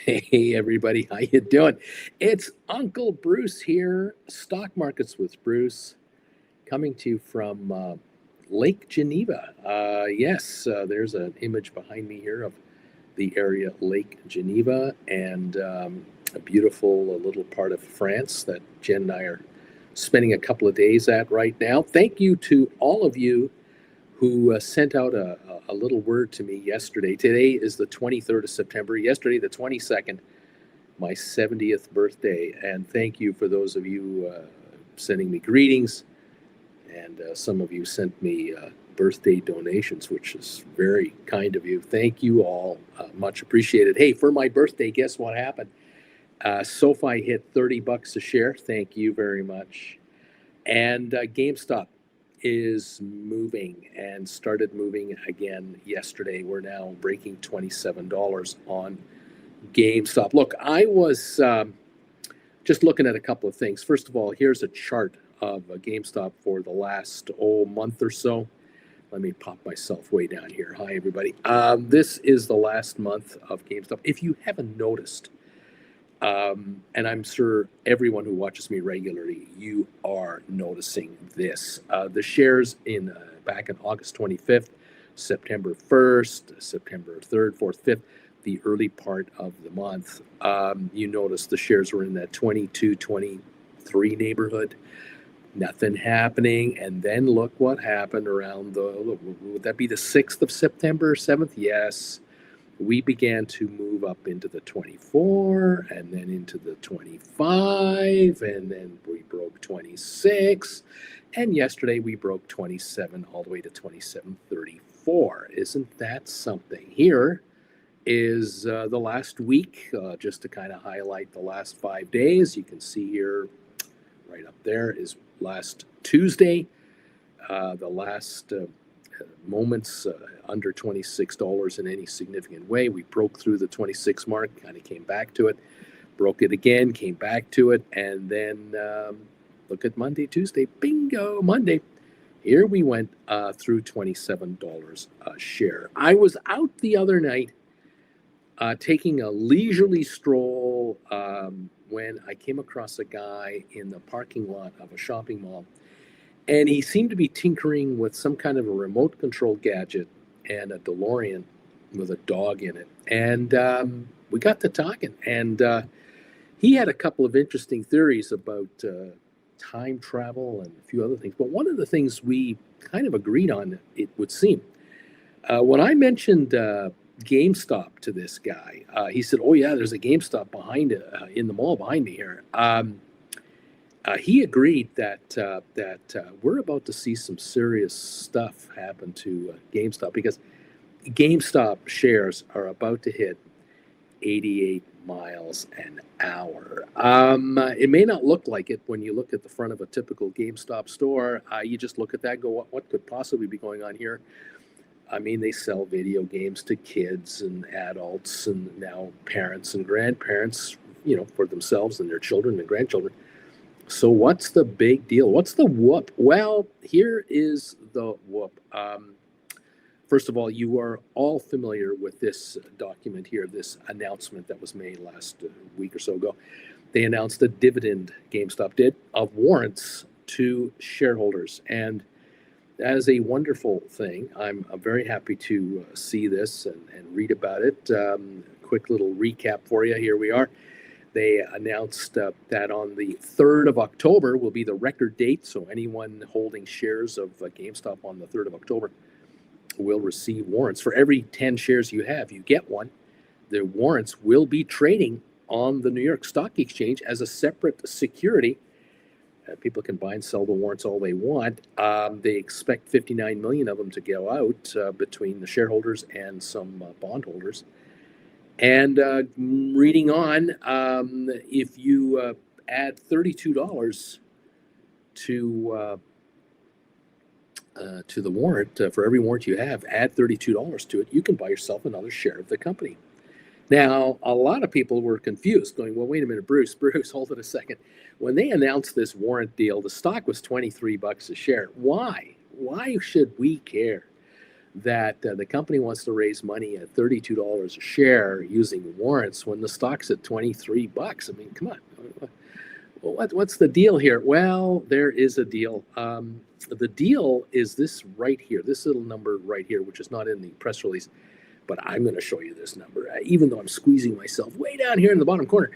Hey everybody, how you doing? It's Uncle Bruce here, Stock Markets with Bruce, coming to you from Lake Geneva. Yes, there's an image behind me here of the area Lake Geneva and a beautiful little part of France that Jen and I are spending a couple of days at right now. Thank you to all of you who sent out a little word to me yesterday. Today is the 23rd of September. Yesterday, the 22nd, my 70th birthday. And thank you for those of you sending me greetings. And some of you sent me birthday donations, which is very kind of you. Thank you all. Much appreciated. Hey, for my birthday, guess what happened? SOFI hit $30 a share. Thank you very much. And Gamestop is moving and started moving again yesterday. We're now breaking $27 on GameStop. Look, I was just looking at a couple of things. First of all, here's a chart of GameStop for the last month or so. Let me pop myself way down here. Hi, everybody. This is the last month of GameStop. If you haven't noticed, and I'm sure everyone who watches me regularly, you are noticing this. The shares in back in August 25th, September 1st, September 3rd, 4th, 5th, the early part of the month, you notice the shares were in that 22, 23 neighborhood. Nothing happening. And then look what happened around would that be the 6th of September, 7th? Yes. We began to move up into the 24 and then into the 25, and then we broke 26. And yesterday we broke 27 all the way to 27.34. Isn't that something? Here is the last week, just to kind of highlight the last 5 days. You can see here right up there is last Tuesday, the last moments under $26 in any significant way. We broke through the 26 mark, kind of came back to it, broke it again, came back to it, and then look at Monday, Tuesday, bingo, Monday. Here we went through $27 a share. I was out the other night taking a leisurely stroll when I came across a guy in the parking lot of a shopping mall. And he seemed to be tinkering with some kind of a remote control gadget and a DeLorean with a dog in it. And we got to talking. And he had a couple of interesting theories about time travel and a few other things. But one of the things we kind of agreed on, it would seem, when I mentioned GameStop to this guy, he said, "Oh, yeah, there's a GameStop behind in the mall behind me here." He agreed that we're about to see some serious stuff happen to GameStop because GameStop shares are about to hit 88 miles an hour. It may not look like it when you look at the front of a typical GameStop store. You just look at that and go, what could possibly be going on here? I mean, they sell video games to kids and adults and now parents and grandparents, for themselves and their children and grandchildren. So what's the big deal? What's the whoop? Well, here is the whoop. First of all, you are all familiar with this document here, this announcement that was made last week or so ago. They announced a dividend, GameStop did, of warrants to shareholders. And that is a wonderful thing. I'm very happy to see this and read about it. Quick little recap for you. Here we are. They announced that on the 3rd of October will be the record date. So anyone holding shares of GameStop on the 3rd of October will receive warrants. For every 10 shares you have, you get one. The warrants will be trading on the New York Stock Exchange as a separate security. People can buy and sell the warrants all they want. They expect 59 million of them to go out between the shareholders and some bondholders. And reading on, if you add $32 to the warrant, for every warrant you have, add $32 to it, you can buy yourself another share of the company. Now, a lot of people were confused, going, well, wait a minute, Bruce, hold it a second. When they announced this warrant deal, the stock was $23 a share. Why? Why should we care? that the company wants to raise money at $32 a share using warrants when the stock's at 23 bucks. I mean, come on. What's the deal here? Well, there is a deal. The deal is this right here, this little number right here, which is not in the press release, but I'm going to show you this number, even though I'm squeezing myself way down here in the bottom corner.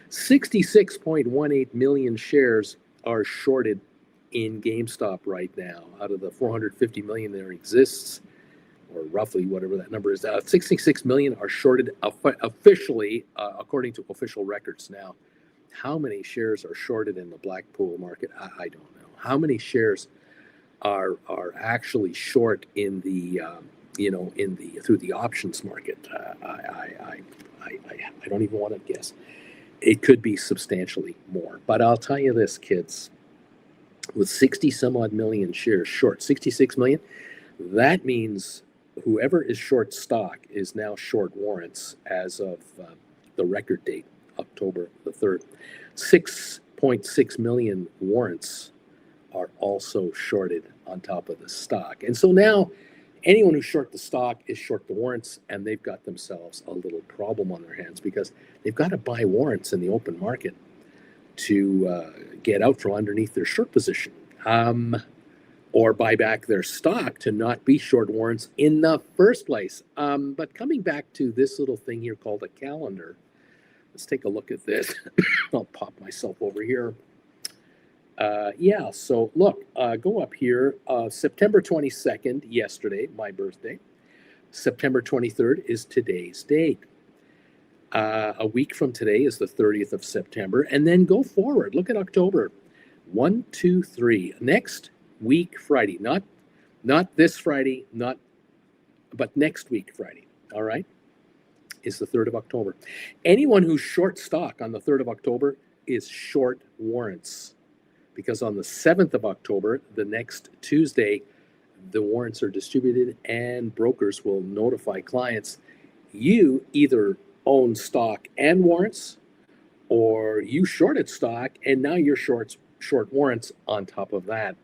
66.18 million shares are shorted in GameStop right now. Out of the 450 million there exists, or roughly whatever that number is, 66 million are shorted officially, according to official records. Now, how many shares are shorted in the black pool market? I don't know. How many shares are actually short in the through the options market? I don't even want to guess. It could be substantially more. But I'll tell you this, kids, with 60 some odd million shares short, 66 million, that means whoever is short stock is now short warrants as of the record date, October the 3rd. 6.6 million warrants are also shorted on top of the stock. And so now anyone who short the stock is short the warrants, and they've got themselves a little problem on their hands because they've got to buy warrants in the open market to get out from underneath their short position, or buy back their stock to not be short warrants in the first place. But coming back to this little thing here called a calendar, let's take a look at this. I'll pop myself over here. Yeah, so look, go up here. September 22nd, yesterday, my birthday. September 23rd is today's date. A week from today is the 30th of September. And then go forward. Look at October. 1, 2, 3. Next week, Friday. Not this Friday, but next week, Friday. All right? Is the 3rd of October. Anyone who's short stock on the 3rd of October is short warrants, because on the 7th of October, the next Tuesday, the warrants are distributed and brokers will notify clients, you either own stock and warrants, or you shorted stock and now you're short warrants on top of that.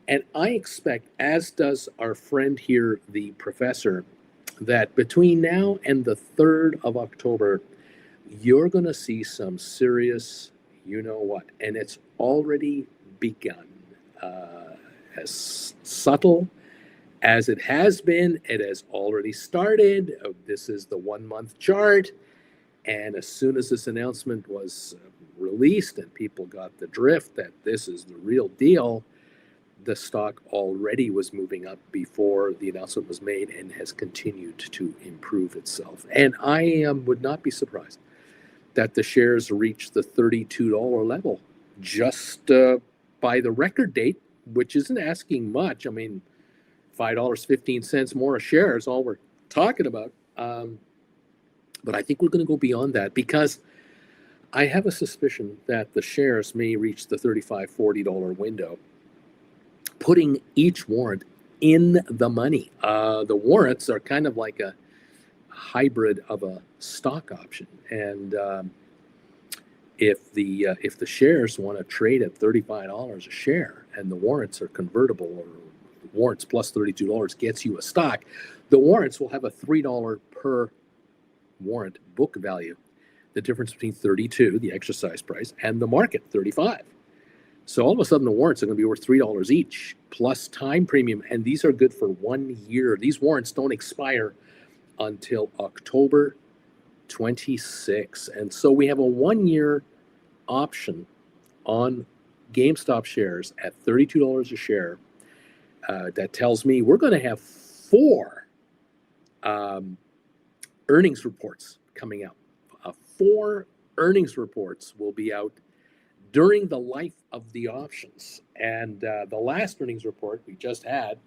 And I expect, as does our friend here, the professor, that between now and the 3rd of October, you're going to see some serious, you know what, and it's already begun. As subtle as it has been, it has already started. This is the 1 month chart. And as soon as this announcement was released and people got the drift that this is the real deal, the stock already was moving up before the announcement was made and has continued to improve itself. And I would not be surprised that the shares reach the $32 level just by the record date, which isn't asking much. I mean, $5.15 more a share is all we're talking about. But I think we're going to go beyond that, because I have a suspicion that the shares may reach the $35, $40 window, putting each warrant in the money. The warrants are kind of like a hybrid of a stock option, and if the shares want to trade at $35 a share and the warrants are convertible, or warrants plus $32 gets you a stock, the warrants will have a $3 per warrant book value. The difference between 32, the exercise price, and the market, 35. So all of a sudden, the warrants are going to be worth $3 each, plus time premium, and these are good for 1 year. These warrants don't expire until October 26. And so we have a 1 year option on GameStop shares at $32 a share. That tells me we're going to have 4 earnings reports coming out. 4 earnings reports will be out during the life of the options. And the last earnings report we just had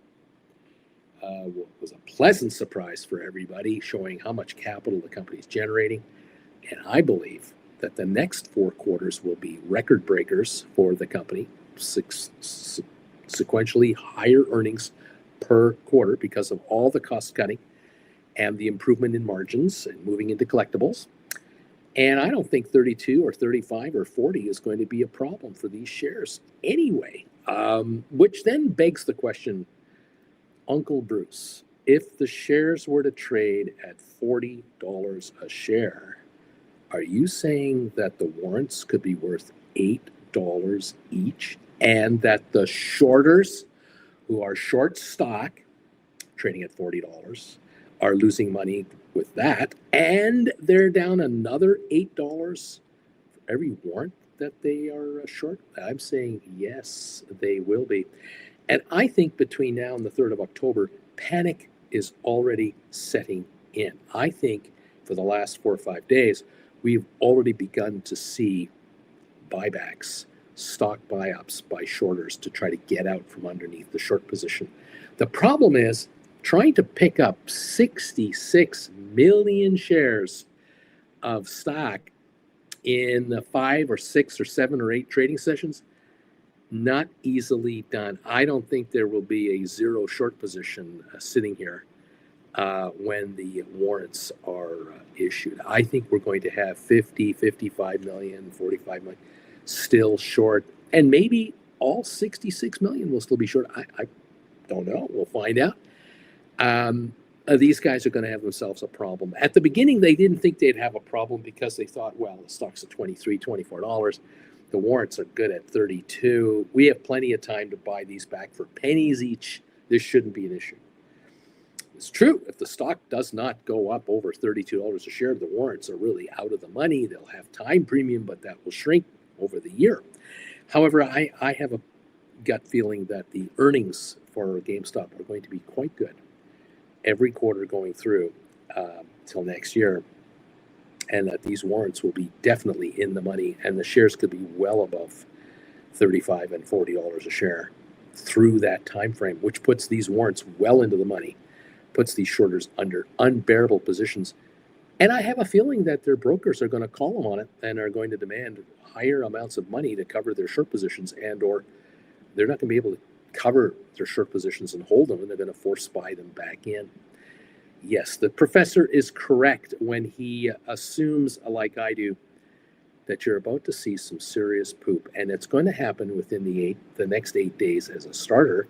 was a pleasant surprise for everybody, showing how much capital the company is generating. And I believe that the next 4 quarters will be record breakers for the company, sequentially higher earnings per quarter because of all the cost cutting and the improvement in margins and moving into collectibles. And I don't think 32 or 35 or 40 is going to be a problem for these shares anyway, which then begs the question, Uncle Bruce, if the shares were to trade at $40 a share, are you saying that the warrants could be worth $8 each, and that the shorters who are short stock trading at $40 are losing money with that, and they're down another $8 for every warrant that they are short? I'm saying yes, they will be. And I think between now and the 3rd of October, panic is already setting in. I think for the last 4 or 5 days, we've already begun to see buybacks, stock buy-ups by shorters to try to get out from underneath the short position. The problem is trying to pick up 66 million shares of stock in the 5 or 6 or 7 or 8 trading sessions. Not easily done. I don't think there will be a zero short position sitting here when the warrants are issued. I think we're going to have 50, 55 million, 45 million still short, and maybe all 66 million will still be short. I don't know. We'll find out. These guys are going to have themselves a problem. At the beginning, they didn't think they'd have a problem because they thought, well, the stock's at $23, $24. The warrants are good at 32. We have plenty of time to buy these back for pennies each. This shouldn't be an issue. It's true. If the stock does not go up over $32 a share, the warrants are really out of the money. They'll have time premium, but that will shrink over the year. However, I have a gut feeling that the earnings for GameStop are going to be quite good every quarter going through till next year, and that these warrants will be definitely in the money, and the shares could be well above $35 and $40 a share through that time frame, which puts these warrants well into the money, puts these shorters under unbearable positions. And I have a feeling that their brokers are going to call them on it and are going to demand higher amounts of money to cover their short positions, and or they're not going to be able to cover their short positions and hold them, and they're going to force buy them back in. Yes, the professor is correct when he assumes, like I do, that you're about to see some serious poop, and it's going to happen within the next 8 days as a starter,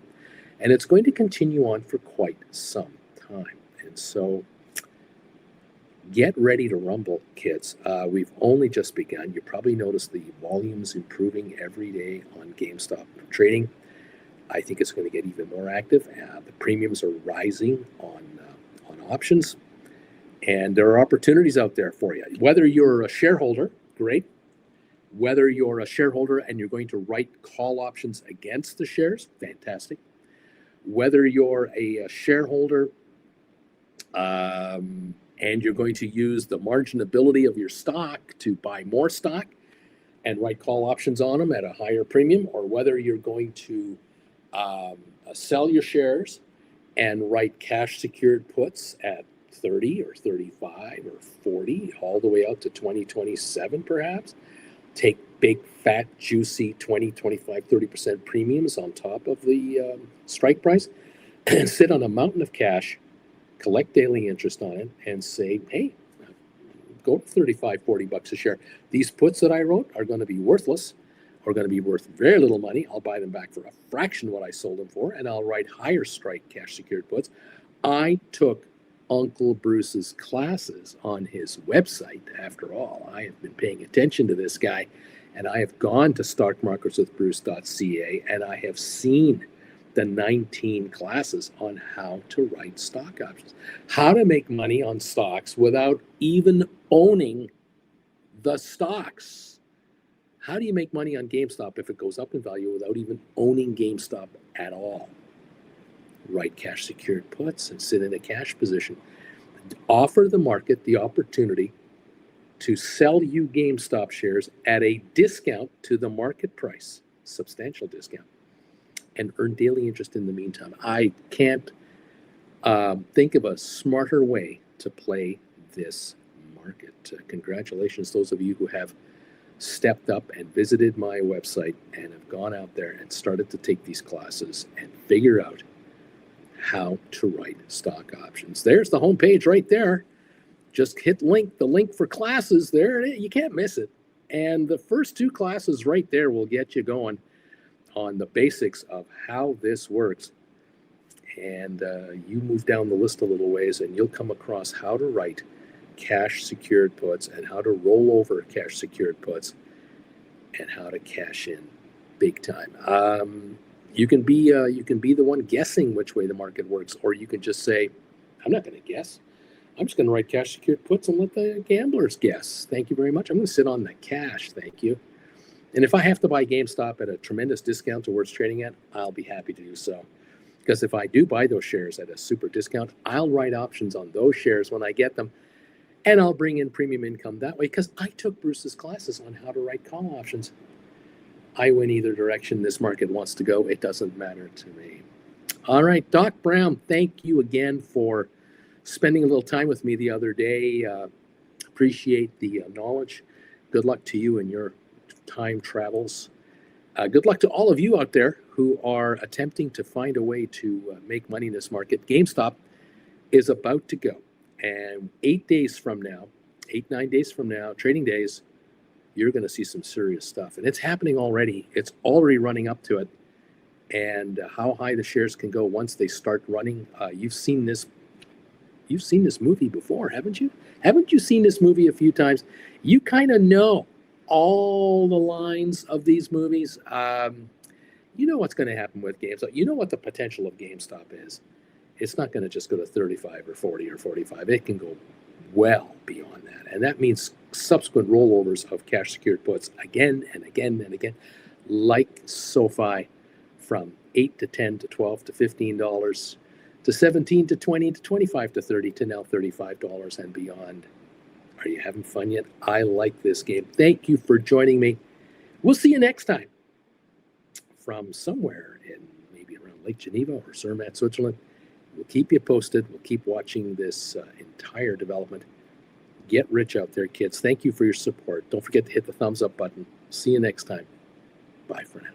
and it's going to continue on for quite some time. And so get ready to rumble, kids. We've only just begun. You probably noticed the volumes improving every day on GameStop trading. I think it's going to get even more active. The premiums are rising on options, and there are opportunities out there for you. Whether you're a shareholder, great. Whether you're a shareholder and you're going to write call options against the shares, fantastic. Whether you're a shareholder and you're going to use the marginability of your stock to buy more stock and write call options on them at a higher premium, or whether you're going to sell your shares and write cash secured puts at 30 or 35 or 40, all the way out to 2027 perhaps. Take big, fat, juicy 20, 25, 30% premiums on top of the strike price and sit on a mountain of cash, collect daily interest on it, and say, hey, go to 35, 40 bucks a share. These puts that I wrote are going to be worthless, are going to be worth very little money. I'll buy them back for a fraction of what I sold them for, and I'll write higher strike cash secured puts. I took Uncle Bruce's classes on his website. After all, I have been paying attention to this guy, and I have gone to stockmarketswithbruce.ca, and I have seen the 19 classes on how to write stock options, how to make money on stocks without even owning the stocks. How do you make money on GameStop if it goes up in value without even owning GameStop at all? Write cash secured puts and sit in a cash position. Offer the market the opportunity to sell you GameStop shares at a discount to the market price, substantial discount, and earn daily interest in the meantime. I can't think of a smarter way to play this market. Congratulations, those of you who have stepped up and visited my website and have gone out there and started to take these classes and figure out how to write stock options. There's the homepage right there. Just hit the link for classes there. You can't miss it. And the first 2 classes right there will get you going on the basics of how this works. and you move down the list a little ways, and you'll come across how to write cash secured puts and how to roll over cash secured puts and how to cash in big time. You can be the one guessing which way the market works, or you can just say, I'm not going to guess. I'm just going to write cash secured puts and let the gamblers guess. Thank you very much. I'm going to sit on the cash. Thank you. And if I have to buy GameStop at a tremendous discount to where it's trading at, I'll be happy to do so. Because if I do buy those shares at a super discount, I'll write options on those shares when I get them, and I'll bring in premium income that way, because I took Bruce's classes on how to write call options. I win either direction this market wants to go. It doesn't matter to me. All right, Doc Brown, thank you again for spending a little time with me the other day. Appreciate the knowledge. Good luck to you in your time travels. Good luck to all of you out there who are attempting to find a way to make money in this market. GameStop is about to go. And 8 days from now, 9 days from now, trading days, you're going to see some serious stuff. And it's happening already. It's already running up to it. And how high the shares can go once they start running. You've seen this movie before, haven't you? Haven't you seen this movie a few times? You kind of know all the lines of these movies. You know what's going to happen with GameStop. You know what the potential of GameStop is. It's not going to just go to 35 or 40 or 45. It can go well beyond that. And that means subsequent rollovers of cash secured puts again and again and again, like SOFI, from 8 to 10 to 12 to $15 to 17 to 20 to 25 to 30 to now $35 and beyond. Are you having fun yet? I like this game. Thank you for joining me. We'll see you next time from somewhere in maybe around Lake Geneva or Zermatt, Switzerland. We'll keep you posted. We'll keep watching this entire development. Get rich out there, kids. Thank you for your support. Don't forget to hit the thumbs up button. See you next time. Bye for now.